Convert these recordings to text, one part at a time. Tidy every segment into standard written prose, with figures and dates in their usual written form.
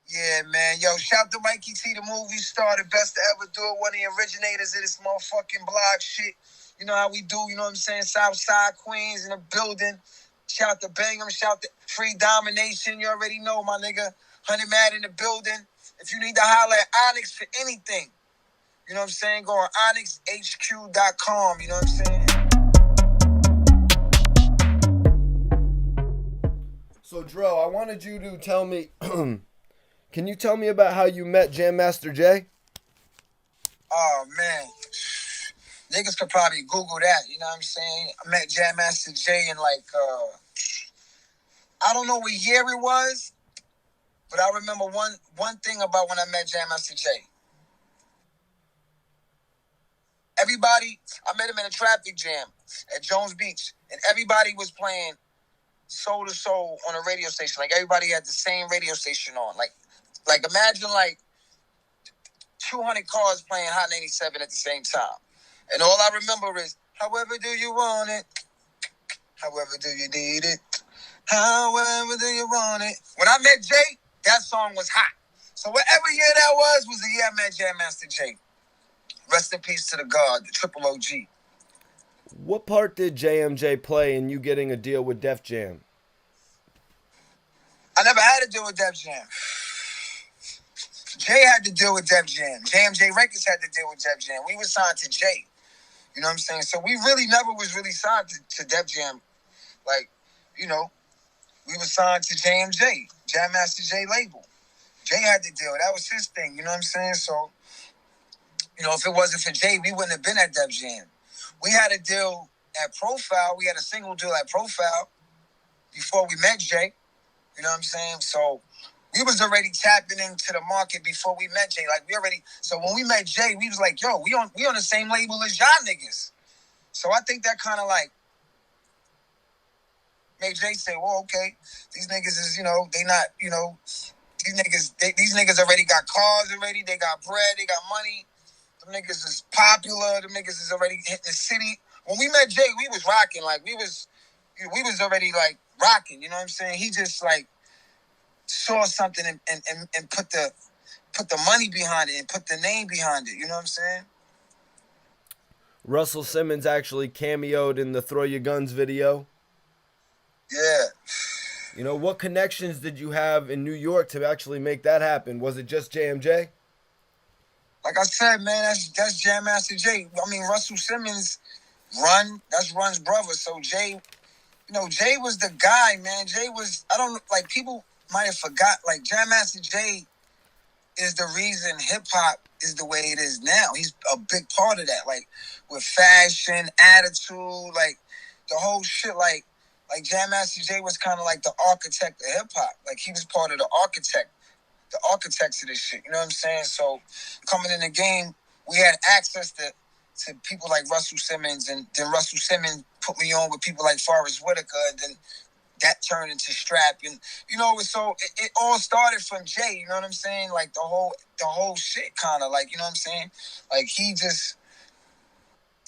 Yeah, man. Yo, shout to Mikey T, the movie star, the best to ever do it. One of the originators of this motherfucking blog shit. You know how we do, you know what I'm saying? Southside Queens in the building. Shout to Bangham, shout to Free Domination. You already know, my nigga. Honey Mad in the building. If you need to holler at Onyx for anything, you know what I'm saying? Go on onyxhq.com, you know what I'm saying? So, Dro, I wanted you to tell me. Can you tell me about how you met Jam Master Jay? Oh, man. Niggas could probably Google that, you know what I'm saying? I met Jam Master Jay in like, I don't know what year it was, but I remember one thing about when I met Jam Master Jay. I met him in a traffic jam at Jones Beach, and everybody was playing Soul to Soul on a radio station. Like, everybody had the same radio station on. Like imagine, like, 200 cars playing Hot 97 at the same time. And all I remember is, however do you want it? However do you need it? However do you want it? When I met Jay, that song was hot. So whatever year that was the year I met Jam Master Jay. Rest in peace to the God, the triple OG. What part did JMJ play in you getting a deal with Def Jam? I never had to deal with Def Jam. Jay had to deal with Def Jam. JMJ Records had to deal with Def Jam. We were signed to Jay. You know what I'm saying? So we really never was really signed to Def Jam. Like, you know, we were signed to JMJ, Jam Master Jay label. Jay had to deal. That was his thing. You know what I'm saying? So, you know, if it wasn't for Jay, we wouldn't have been at Def Jam. We had a deal at Profile. We had a single deal at Profile before we met Jay. You know what I'm saying? So we was already tapping into the market before we met Jay. Like, so when we met Jay, we was like, yo, we on the same label as y'all niggas. So I think that kind of like made Jay say, well, okay, these niggas is, you know, they not, you know, these niggas already got cars already. They got bread. They got money. Them niggas is popular. Them niggas is already hitting the city. When we met Jay, we was rocking. Like, we was already like rocking. You know what I'm saying? He just like saw something and put the money behind it and put the name behind it. You know what I'm saying? Russel Simmons actually cameoed in the Throw Your Guns video. Yeah. You know, what connections did you have in New York to actually make that happen? Was it just JMJ? Like I said, man, that's Jam Master Jay. I mean, Russel Simmons, that's Run's brother. So Jay, you know, Jay was the guy, man. Jay was, I don't, like, people might have forgot, like, Jam Master Jay is the reason hip-hop is the way it is now. He's a big part of that, like, with fashion, attitude, like, the whole shit, like Jam Master Jay was kind of like the architect of hip-hop. Like, he was part of the architects of this shit. You know what I'm saying? So coming in the game, we had access to people like Russell Simmons, and then Russell Simmons put me on with people like Forrest Whitaker, and then that turned into Strap, and you know, it all started from Jay. You know what I'm saying? Like the whole shit, kind of like, you know what I'm saying? Like, he just,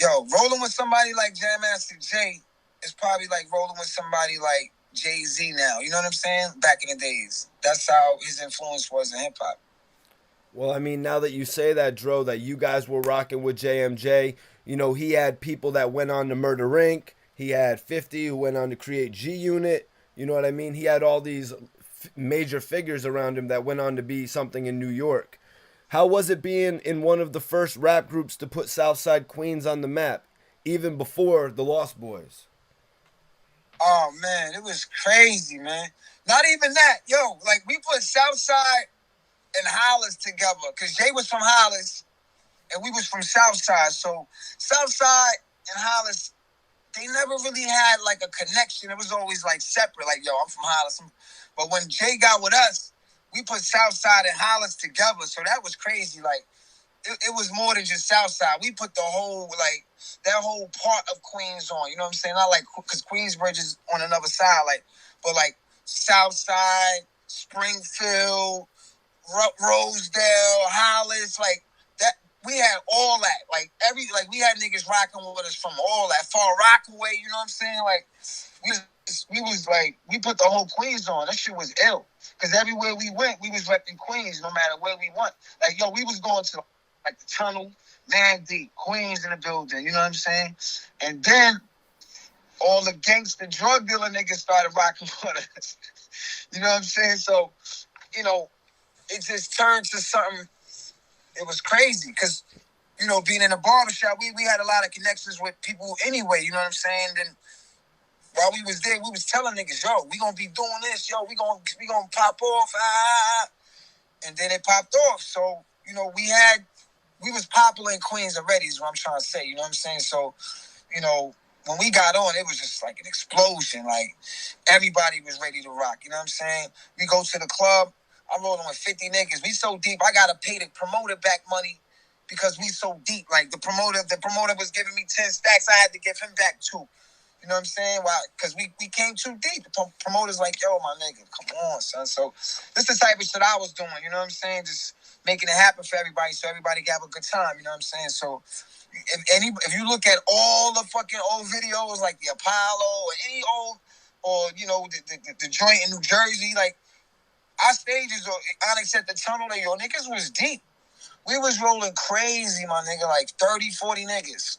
rolling with somebody like Jam Master Jay is probably like rolling with somebody like Jay-Z now. You know what I'm saying? Back in the days. That's how his influence was in hip-hop. Well, I mean, now that you say that, Dro, that you guys were rocking with JMJ, you know, he had people that went on to Murder Inc. He had 50 who went on to create G Unit. You know what I mean? He had all these major figures around him that went on to be something in New York. How was it being in one of the first rap groups to put Southside Queens on the map, even before the Lost Boys? Oh, man, it was crazy, man. Not even that. Yo, like, we put Southside and Hollis together, because Jay was from Hollis and we was from Southside. So Southside and Hollis, they never really had like a connection. It was always like separate. Like, yo, I'm from Hollis. But when Jay got with us, we put Southside and Hollis together. So that was crazy. Like, it was more than just Southside. We put the whole, like, that whole part of Queens on. You know what I'm saying? Not like, because Queensbridge is on another side. Like, but like Southside, Springfield, Rosedale, Hollis, like we had all that. Like we had niggas rocking with us from all that Far Rockaway. You know what I'm saying? Like we was like we put the whole Queens on. That shit was ill. Cause everywhere we went, we was repping Queens, no matter where we went. Like yo, we was going to like the Tunnel, Man Deep, Queens in the building. You know what I'm saying? And then all the gangster drug dealer niggas started rocking with us. You know what I'm saying? So, you know, it just turned to something. It was crazy because, you know, being in a barbershop, we had a lot of connections with people anyway. You know what I'm saying? Then while we was there, we was telling niggas, yo, we gonna be doing this, yo, we gonna pop off, and then it popped off. So, you know, we was popular in Queens already, is what I'm trying to say. You know what I'm saying? So, you know, when we got on, it was just like an explosion. Like everybody was ready to rock. You know what I'm saying? We go to the club. I'm rolling with 50 niggas. We so deep, I gotta pay the promoter back money because we so deep. Like the promoter was giving me 10 stacks. I had to give him back 2. You know what I'm saying? Why? Because we came too deep. The promoter's like, yo, my nigga, come on, son. So this is the type of shit I was doing. You know what I'm saying? Just making it happen for everybody so everybody can have a good time. You know what I'm saying? So if you look at all the fucking old videos, like the Apollo or any old, or, you know, the joint in New Jersey, like, our stages or Onyx at the Tunnel, like, yo, niggas was deep. We was rolling crazy, my nigga, like 30, 40 niggas.